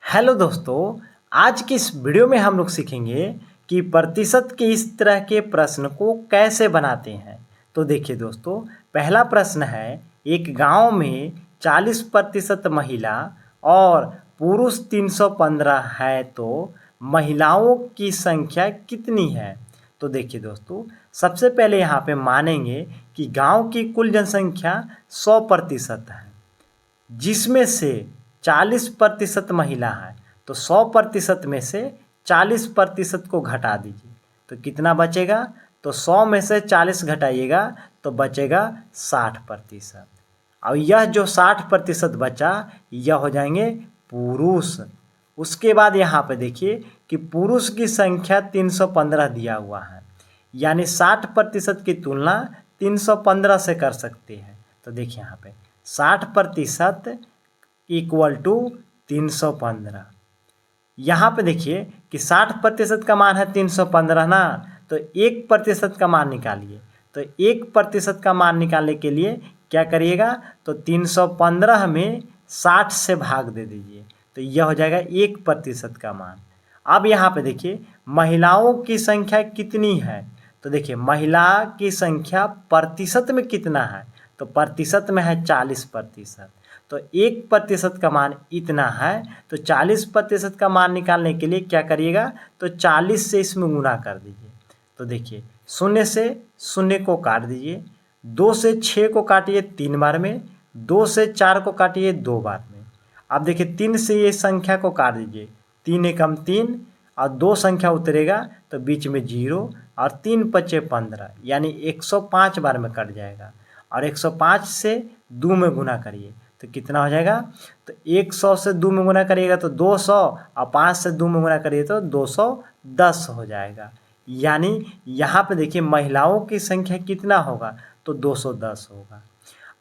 Hello दोस्तों, आज की इस वीडियो में हम लोग सीखेंगे कि प्रतिशत के इस तरह के प्रश्न को कैसे बनाते हैं। तो देखिए दोस्तों, पहला प्रश्न है, एक गांव में 40% महिला और पुरुष 315 है तो महिलाओं की संख्या कितनी है। तो देखिए दोस्तों, सबसे पहले यहाँ पे मानेंगे कि गांव की कुल जनसंख्या 100% है, जिसमें से 40% महिला है। तो 100% में से 40% को घटा दीजिए तो कितना बचेगा। तो 100 में से 40 घटाइएगा तो बचेगा 60%। और यह जो 60% बचा यह हो जाएंगे पुरुष। उसके बाद यहाँ पे देखिए कि पुरुष की संख्या 315 दिया हुआ है, यानी 60% की तुलना 315 से कर सकते हैं। तो देखिए यहाँ पे 60% इक्वल टू 315। यहाँ पे देखिए कि 60% का मान है 315 ना, तो 1% का मान निकालिए। तो 1% का मान निकालने के लिए क्या करिएगा, तो 315 में 60 से भाग दे दीजिए तो यह हो जाएगा 1% का मान। अब यहाँ पे देखिए महिलाओं की संख्या कितनी है। तो देखिए महिला की संख्या प्रतिशत में कितना है, तो प्रतिशत में है 40%। तो 1% का मान इतना है, तो 40% का मान निकालने के लिए क्या करिएगा, तो 40 से इसमें गुना कर दीजिए। तो देखिए 0 से 0 को काट दीजिए, 2 से 6 को काटिए 3 बार में, 2 से 4 को काटिए 2 बार में। अब देखिए 3 से ये संख्या को काट दीजिए, 3 एकम 3 और 2 संख्या उतरेगा तो बीच में 0 और 3 पचे 15, यानी 105 बार में कट जाएगा। और 105 से 2 में गुना करिए तो कितना हो जाएगा, तो 100 से 2 में गुना करिएगा तो 200 और 5 से 2 में गुना करिए तो 210 हो जाएगा। यानी यहाँ पे देखिए महिलाओं की संख्या कितना होगा, तो 210 होगा।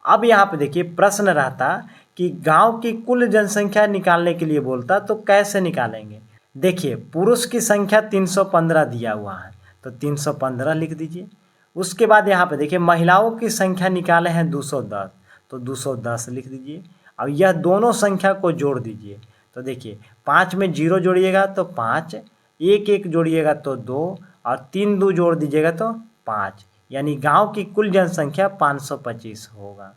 अब यहाँ पे देखिए प्रश्न रहता कि गांव की कुल जनसंख्या निकालने के लिए बोलता, तो कैसे निकालेंगे। देखिए पुरुष की संख्या 315 दिया हुआ है तो 315 लिख दीजिए। उसके बाद यहाँ पे देखिए महिलाओं की संख्या निकाले हैं 210 तो 210 लिख दीजिए। अब यह दोनों संख्या को जोड़ दीजिए। तो देखिए 5 में 0 जोड़िएगा तो 5, 1 1 जोड़िएगा तो 2 और 3 2 जोड़ दीजिएगा तो 5, यानी गांव की कुल जनसंख्या 525 होगा।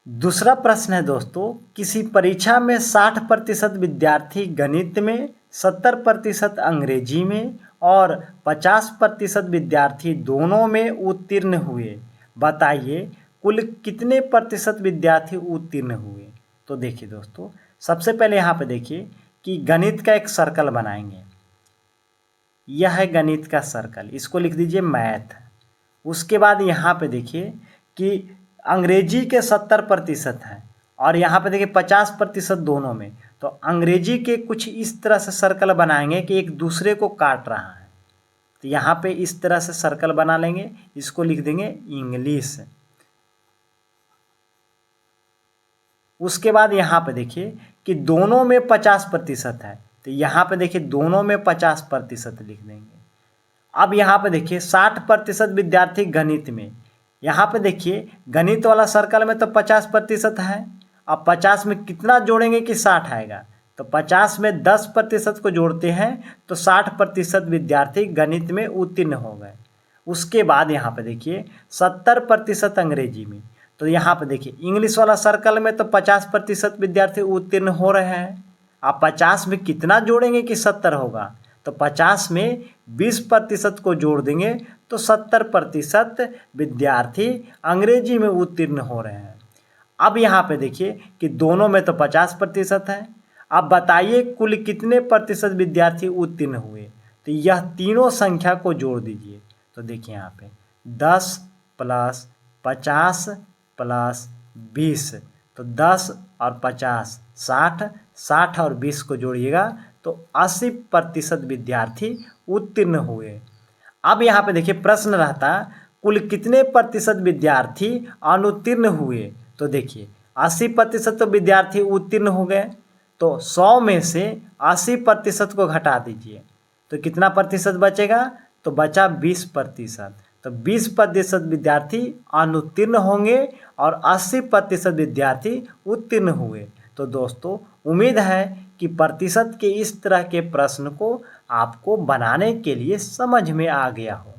दूसरा प्रश्न है दोस्तों, किसी परीक्षा में 60% विद्यार्थी गणित में, 70% अंग्रेजी में और 50% विद्यार्थी दोनों में उत्तीर्ण हुए। बताइए कुल कितने प्रतिशत विद्यार्थी उत्तीर्ण हुए। तो देखिए दोस्तों, सबसे पहले यहाँ पे देखिए कि गणित का एक सर्कल बनाएंगे। यह है गणित का सर्कल, इसको लिख दीजिए मैथ। उसके बाद यहाँ पे देखिए कि अंग्रेजी के 70% है और यहाँ पे देखिए 50% दोनों में। तो अंग्रेजी के कुछ इस तरह से सर्कल बनाएंगे कि एक दूसरे को काट रहा है। तो यहाँ पे इस तरह से सर्कल बना लेंगे, इसको लिख देंगे इंग्लिश। उसके बाद यहाँ पे देखिए कि दोनों में 50% है, तो यहाँ पे देखिए दोनों में 50% लिख देंगे। अब यहाँ पे देखिए 60% विद्यार्थी गणित में। यहाँ पे देखिए गणित वाला सर्कल में तो 50% है। अब 50 में कितना जोड़ेंगे कि 60 आएगा, तो 50 में 10% को जोड़ते हैं तो 60% विद्यार्थी गणित में उत्तीर्ण हो गए। उसके बाद यहाँ पे देखिए 70% अंग्रेजी में। तो यहाँ पे देखिए इंग्लिश वाला सर्कल में तो 50% विद्यार्थी उत्तीर्ण हो रहे हैं। आप 50 में कितना जोड़ेंगे कि 70 होगा, तो 50 में 20% को जोड़ देंगे तो 70% विद्यार्थी अंग्रेजी में उत्तीर्ण हो रहे हैं। अब यहाँ पे देखिए कि दोनों में तो 50% है। अब बताइए कुल कितने प्रतिशत विद्यार्थी उत्तीर्ण हुए। तो यह तीनों संख्या को जोड़ दीजिए। तो देखिए यहाँ पे 10 प्लस 50 प्लस 20, तो 10 और 50 60, 60 और 20 को जोड़िएगा तो 80% विद्यार्थी उत्तीर्ण हुए। अब यहाँ पे देखिए प्रश्न रहता कुल कितने प्रतिशत विद्यार्थी अनुत्तीर्ण हुए। तो देखिए 80% तो विद्यार्थी उत्तीर्ण हो गए, तो 100 में से 80% को घटा दीजिए तो कितना प्रतिशत बचेगा, तो बचा 20%। तो 20% विद्यार्थी अनुत्तीर्ण होंगे और 80% विद्यार्थी उत्तीर्ण हुए। तो दोस्तों उम्मीद है कि प्रतिशत के इस तरह के प्रश्न को आपको बनाने के लिए समझ में आ गया हो।